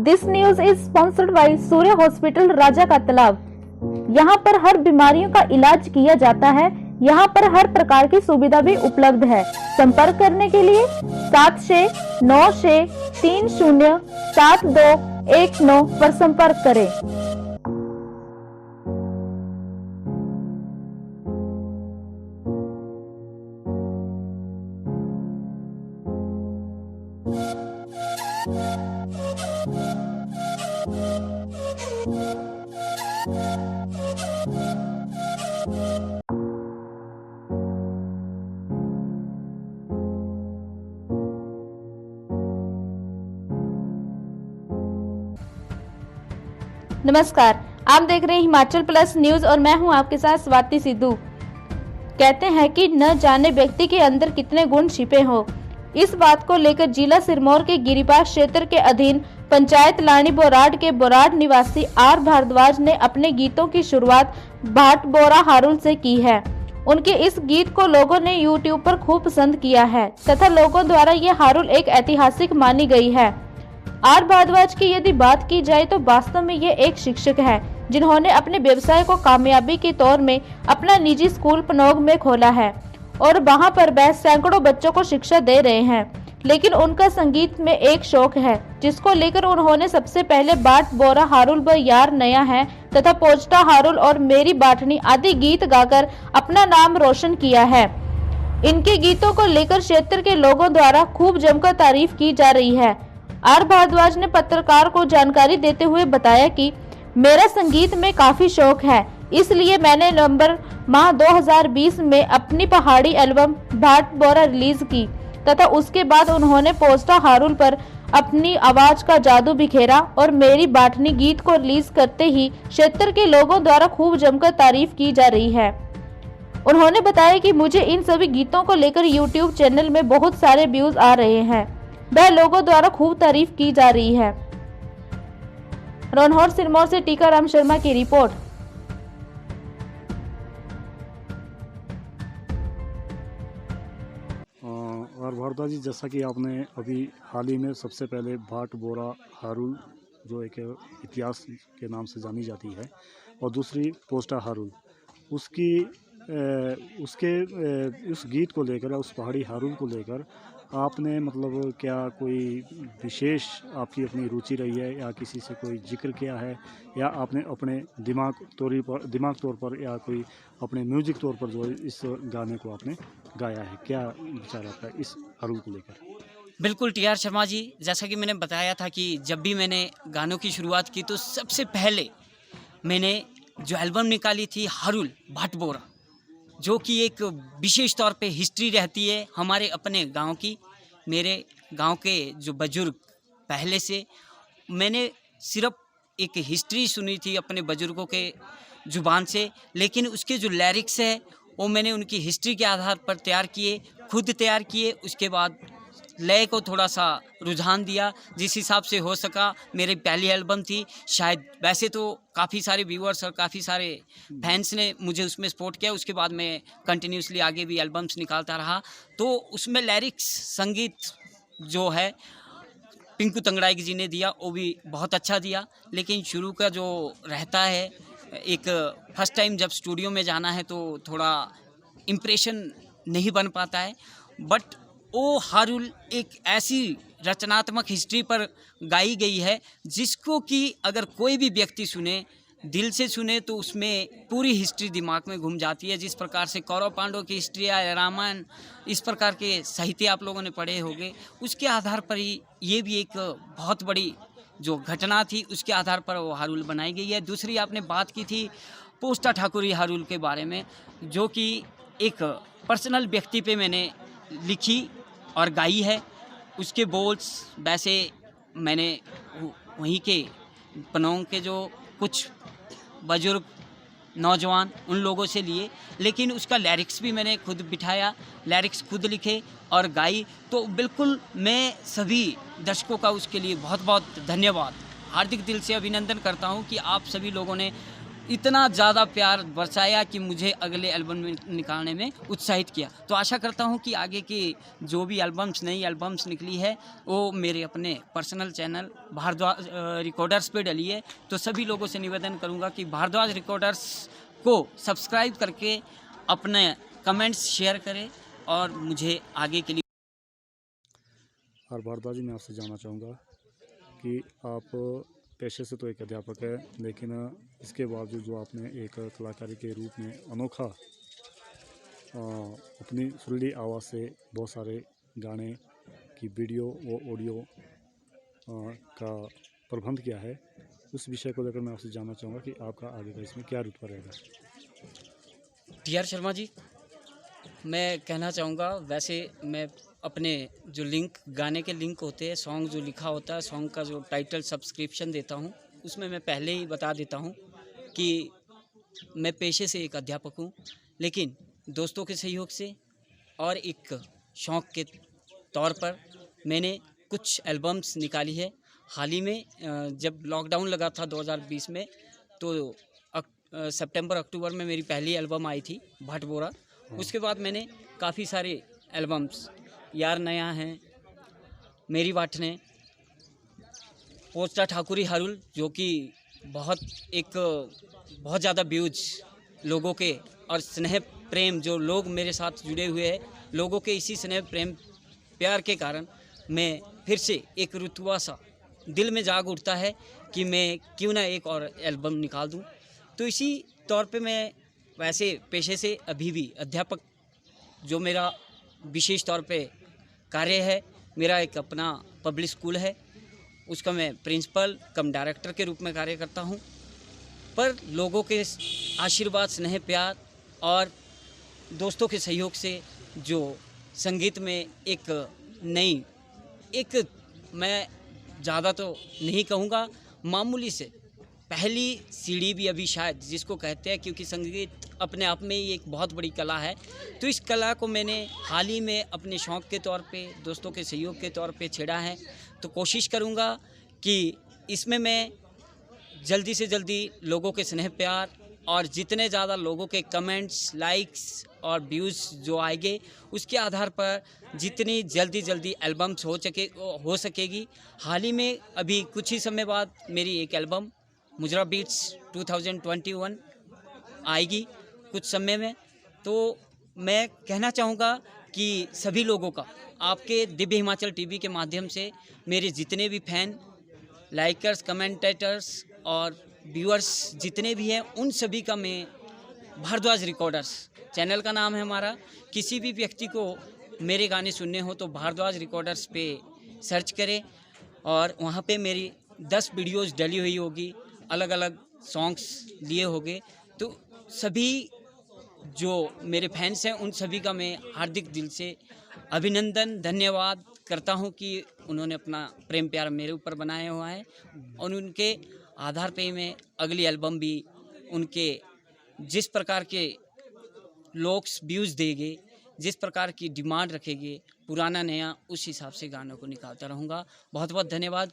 This news is sponsored by Surya hospital Raja Ka Talab. यहाँ पर हर बीमारियों का इलाज किया जाता है। यहाँ पर हर प्रकार की सुविधा भी उपलब्ध है। संपर्क करने के लिए 7696307219 पर संपर्क करें। नमस्कार, आप देख रहे हैं हिमाचल प्लस न्यूज और मैं हूं आपके साथ स्वाति सिद्धू। कहते हैं कि न जाने व्यक्ति के अंदर कितने गुण छिपे हो। इस बात को लेकर जिला सिरमौर के गिरिपार क्षेत्र के अधीन पंचायत लानी बोराड के बोराड निवासी आर भारद्वाज ने अपने गीतों की शुरुआत भाट बोरा हारुल से की है। उनके इस गीत को लोगों ने यूट्यूब पर खूब पसंद किया है तथा लोगों द्वारा ये हारुल एक ऐतिहासिक मानी गई है। आर भारद्वाज की यदि बात की जाए तो वास्तव में ये एक शिक्षक है जिन्होंने अपने व्यवसाय को कामयाबी के तौर में अपना निजी स्कूल पनोग में खोला है और वहां पर वह सैकड़ों बच्चों को शिक्षा दे रहे हैं। लेकिन उनका संगीत में एक शौक है जिसको लेकर उन्होंने सबसे पहले बाट बोरा हारुल व यार नया है तथा पोचटा हारुल और मेरी बाटनी आदि गीत गाकर अपना नाम रोशन किया है। इनके गीतों को लेकर क्षेत्र के लोगों द्वारा खूब जमकर तारीफ की जा रही है। आर भारद्वाज ने पत्रकार को जानकारी देते हुए बताया कि मेरा संगीत में काफी शौक है, इसलिए मैंने नवंबर माह 2020 में अपनी पहाड़ी एल्बम भाट बोरा रिलीज की तथा उसके बाद उन्होंने पोस्टा हारुल पर अपनी आवाज का जादू बिखेरा और मेरी बाटनी गीत को रिलीज करते ही क्षेत्र के लोगों द्वारा खूब जमकर तारीफ की जा रही है। उन्होंने बताया कि मुझे इन सभी गीतों को लेकर यूट्यूब चैनल में बहुत सारे व्यूज आ रहे हैं, वह लोगों द्वारा खूब तारीफ की जा रही है। रोनहौर सिरमौर से टीकाराम शर्मा की रिपोर्ट। और भारद्वाज जी, जैसा कि आपने अभी हाल ही में सबसे पहले भाट बोरा हारुल जो एक इतिहास के नाम से जानी जाती है और दूसरी पोस्टा हारुल उस गीत को लेकर उस पहाड़ी हारुल को लेकर आपने मतलब क्या कोई विशेष आपकी अपनी रुचि रही है या किसी से कोई जिक्र किया है या आपने अपने दिमाग तौर पर या कोई अपने म्यूजिक तौर पर जो इस गाने को आपने गाया है? क्या विचार आपका इस हारुल को लेकर? बिल्कुल टीआर शर्मा जी, जैसा कि मैंने बताया था कि जब भी मैंने गानों की शुरुआत की तो सबसे पहले मैंने जो एल्बम निकाली थी हारुल भाट बोरा, जो कि एक विशेष तौर पे हिस्ट्री रहती है हमारे अपने गांव की। मेरे गांव के जो बुजुर्ग पहले से मैंने सिर्फ एक हिस्ट्री सुनी थी अपने बुजुर्गों के ज़ुबान से, लेकिन उसके जो लिरिक्स है वो मैंने उनकी हिस्ट्री के आधार पर खुद तैयार किए। उसके बाद लय को थोड़ा सा रुझान दिया जिस हिसाब से हो सका। मेरी पहली एल्बम थी, शायद वैसे तो काफ़ी सारे व्यूअर्स और काफ़ी सारे फैंस ने मुझे उसमें सपोर्ट किया। उसके बाद मैं कंटिन्यूसली आगे भी एल्बम्स निकालता रहा। तो उसमें लिरिक्स संगीत जो है पिंकू तंगड़ाई जी ने दिया, वो भी बहुत अच्छा दिया। लेकिन शुरू का जो रहता है, एक फर्स्ट टाइम जब स्टूडियो में जाना है तो थोड़ा इम्प्रेशन नहीं बन पाता है। बट ओ हारुल एक ऐसी रचनात्मक हिस्ट्री पर गाई गई है जिसको कि अगर कोई भी व्यक्ति सुने, दिल से सुने, तो उसमें पूरी हिस्ट्री दिमाग में घूम जाती है। जिस प्रकार से कौरव पांडव की हिस्ट्री है, रामायण, इस प्रकार के साहित्य आप लोगों ने पढ़े होंगे, उसके आधार पर ही ये भी एक बहुत बड़ी जो घटना थी उसके आधार पर वो हारुल बनाई गई है। दूसरी आपने बात की थी पोस्टा ठाकुरी हारुल के बारे में, जो कि एक पर्सनल व्यक्ति पे मैंने लिखी और गाई है। उसके बोल्स वैसे मैंने वहीं के पनोंग के जो कुछ बुजुर्ग नौजवान उन लोगों से लिए, लेकिन उसका लिरिक्स भी मैंने खुद बिठाया, लिरिक्स खुद लिखे और गाई। तो बिल्कुल मैं सभी दर्शकों का उसके लिए बहुत बहुत धन्यवाद, हार्दिक दिल से अभिनंदन करता हूं कि आप सभी लोगों ने इतना ज़्यादा प्यार बरसाया कि मुझे अगले एल्बम में निकालने में उत्साहित किया। तो आशा करता हूँ कि आगे की जो भी एल्बम्स नई एल्बम्स निकली है वो मेरे अपने पर्सनल चैनल भारद्वाज रिकॉर्डर्स पे डली है। तो सभी लोगों से निवेदन करूँगा कि भारद्वाज रिकॉर्डर्स को सब्सक्राइब करके अपने कमेंट्स शेयर करें और मुझे आगे के लिए। और भारद्वाज जी, मैं आपसे जानना चाहूँगा कि आप पेशे से तो एक अध्यापक है, लेकिन इसके बावजूद जो आपने एक कलाकारी के रूप में अनोखा अपनी सुरीली आवाज़ से बहुत सारे गाने की वीडियो व ऑडियो का प्रबंध किया है, उस विषय को लेकर मैं आपसे जानना चाहूँगा कि आपका आगे का इसमें क्या रुतबा रहेगा। टी आर शर्मा जी, मैं कहना चाहूँगा, वैसे मैं अपने जो लिंक गाने के लिंक होते हैं, सॉन्ग जो लिखा होता है, सॉन्ग का जो टाइटल सब्सक्रिप्शन देता हूँ, उसमें मैं पहले ही बता देता हूँ कि मैं पेशे से एक अध्यापक हूँ, लेकिन दोस्तों के सहयोग से और एक शौक़ के तौर पर मैंने कुछ एल्बम्स निकाली है। हाल ही में जब लॉकडाउन लगा था 2020 में, तो सितंबर अक्टूबर में मेरी पहली एल्बम आई थी भट बोरा। उसके बाद मैंने काफ़ी सारे एल्बम्स, यार नया है, मेरी वाटने, पोस्टा ठाकुरी हारुल, जो कि बहुत ज़्यादा व्यूज लोगों के और स्नेह प्रेम जो लोग मेरे साथ जुड़े हुए हैं, लोगों के इसी स्नेह प्रेम प्यार के कारण मैं फिर से एक रुतबा सा दिल में जाग उठता है कि मैं क्यों ना एक और एल्बम निकाल दूं। तो इसी तौर पे मैं वैसे पेशे से अभी भी अध्यापक, जो मेरा विशेष तौर पे कार्य है, मेरा एक अपना पब्लिक स्कूल है, उसका मैं प्रिंसिपल कम डायरेक्टर के रूप में कार्य करता हूं। पर लोगों के आशीर्वाद, स्नेह, प्यार और दोस्तों के सहयोग से जो संगीत में मैं ज़्यादा तो नहीं कहूँगा, मामूली से पहली सीढ़ी भी अभी शायद जिसको कहते हैं, क्योंकि संगीत अपने आप में ही एक बहुत बड़ी कला है। तो इस कला को मैंने हाल ही में अपने शौक़ के तौर पे, दोस्तों के सहयोग के तौर पे छेड़ा है। तो कोशिश करूँगा कि इसमें मैं जल्दी से जल्दी लोगों के स्नेह प्यार और जितने ज़्यादा लोगों के कमेंट्स, लाइक्स और व्यूज़ जो आएंगे, उसके आधार पर जितनी जल्दी एल्बम्स हो सकेगी। हाल ही में अभी कुछ ही समय बाद मेरी एक एल्बम मुजरा बीट्स 2021 आएगी कुछ समय में। तो मैं कहना चाहूँगा कि सभी लोगों का, आपके दिव्य हिमाचल टीवी के माध्यम से मेरे जितने भी फैन, लाइकर्स, कमेंटेटर्स और व्यूअर्स जितने भी हैं, उन सभी का मैं भारद्वाज रिकॉर्डर्स चैनल का नाम है हमारा। किसी भी व्यक्ति को मेरे गाने सुनने हो तो भारद्वाज रिकॉर्डर्स पे सर्च करें और वहाँ पे मेरी 10 वीडियोज़ डली हुई होगी, अलग अलग सॉन्ग्स लिए होंगे। तो सभी जो मेरे फैंस हैं उन सभी का मैं हार्दिक दिल से अभिनंदन, धन्यवाद करता हूं कि उन्होंने अपना प्रेम प्यार मेरे ऊपर बनाया हुआ है और उनके आधार पे मैं अगली एल्बम भी उनके जिस प्रकार के लोग व्यूज़ देंगे, जिस प्रकार की डिमांड रखेंगे, पुराना नया, उस हिसाब से गानों को निकालता रहूँगा। बहुत बहुत धन्यवाद।